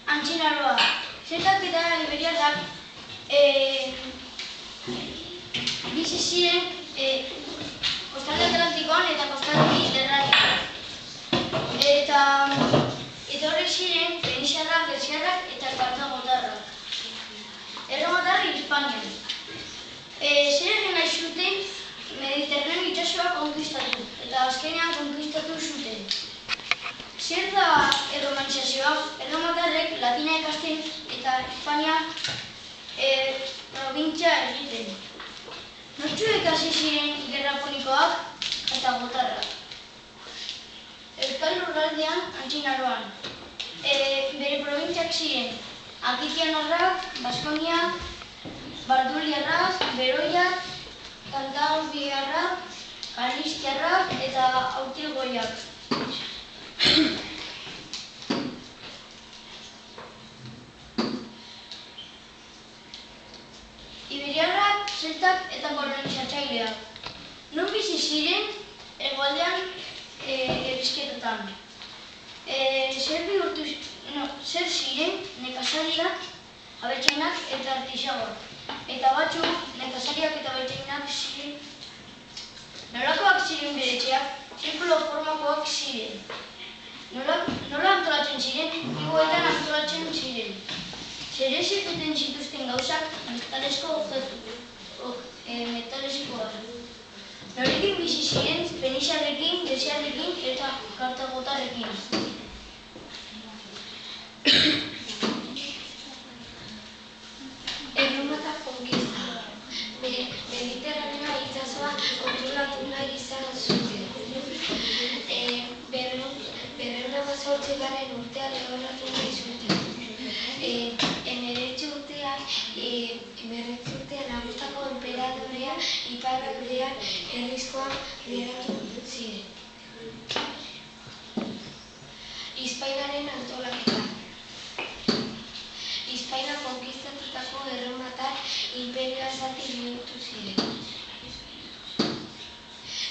Antzinaroa. Zeltak eta iberiarrak bizi ziren kostalde atlantikoan eta kostalde mediterraneoan. Eta etorri ziren fenixarrak, greziarrak eta kartagotarrak. Erromatarrak Hispanian. Zer egin nahi zuten Mediterraneo itsasoa konkistatu eta azkenean konkistatu zuten. Zer da erromanizazioa? Erromatarrek latina ikasten eta Hispania provintzia egiten. Nortzuek hasi ziren gerra punikoak eta gotarrak. Euskal Lurraldean Antzinaroan. Bere probintziak ziren Akitianarrak, Baskoniak, Barduliarrak, Beroiak, Kantabriarrak, Kalistiarrak eta Autilgoiak. Iberiarrak, zeltak eta kolonizatzaileak. Non bizi ziren hegoaldean ebizketetan. Zer ziren nekazariak, abeltzainak eta artisagoak. Eta batzuk nekazariak eta abeltzainak ziren. Nolakoak ziren bere etxeak? Zirkulo formakoak ziren. Nola antolatzen ziren? Igoetan antolatzen ziren. Zer ezekuten zituzten gauzak metalezkoak. Norekin bizi ziren fenixarrekin, greziarrekin eta kartagotarrekin. Erromatar konkista. Mediterraneoa itsasoa kontrolatu nahi izan zuten. 218 urtean lehoratu nahi zuten. 19 urtean Augustako enperadorea iparraldean herrizkoan geratu ziren. Hispainaren antolaketa. Hispaina konkistatutako erromatar inperioa zati bihurtu ziren.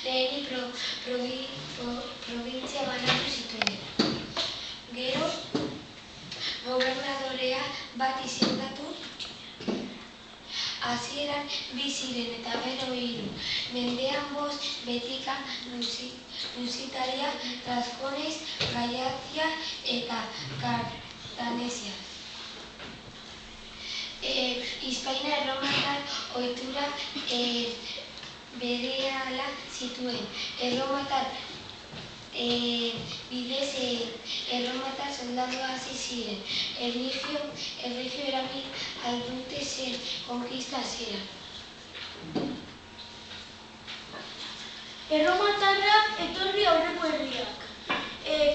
Lehenik provintzia banatu zituen. Gero, gobernadorea bat izendatu. Hasieran 2 ziren eta gero 3. Mendean 5 Betika, Lusitaria, Trascones, Galicia eta Cartanesia. Hispaina erromatar ohitura berehala zituen. Erromatar bidez erromatar soldadua hasi ziren. Erlijio erabil aldute zen konkista hasieran. Erromatarrak etorri aurreko herriak.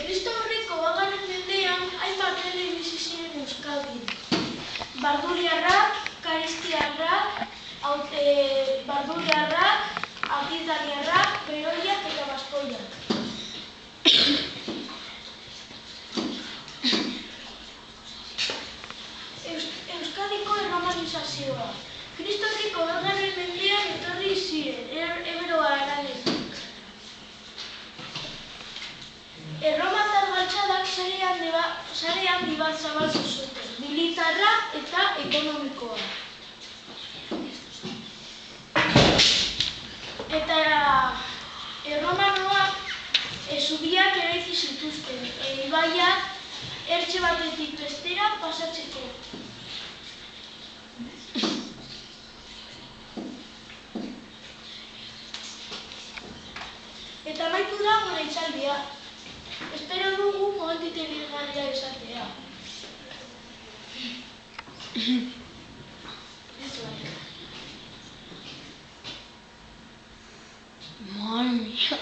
Kristo aurreko 2. mendean hainbat herri bizi ziren Euskadin. Barduliarrak, Kalistiarrak, Akitaniarrak, Beroiak eta Baskoiak. Euskadiko erromanizazioa. Kristotik 2. mendean etorri ziren, Ebro Aranetik. Erromatar galtzadak sarean bat zabaldu zuten, militarra eta ekonomikoa. Eta erromanoak zubiak eraiki zituzten, ibaiak ertze batetik bestera pasatzeko. Eta amaitu da gure hitzaldia. Espero dugu momentu interesgarria izatea. Madre mía.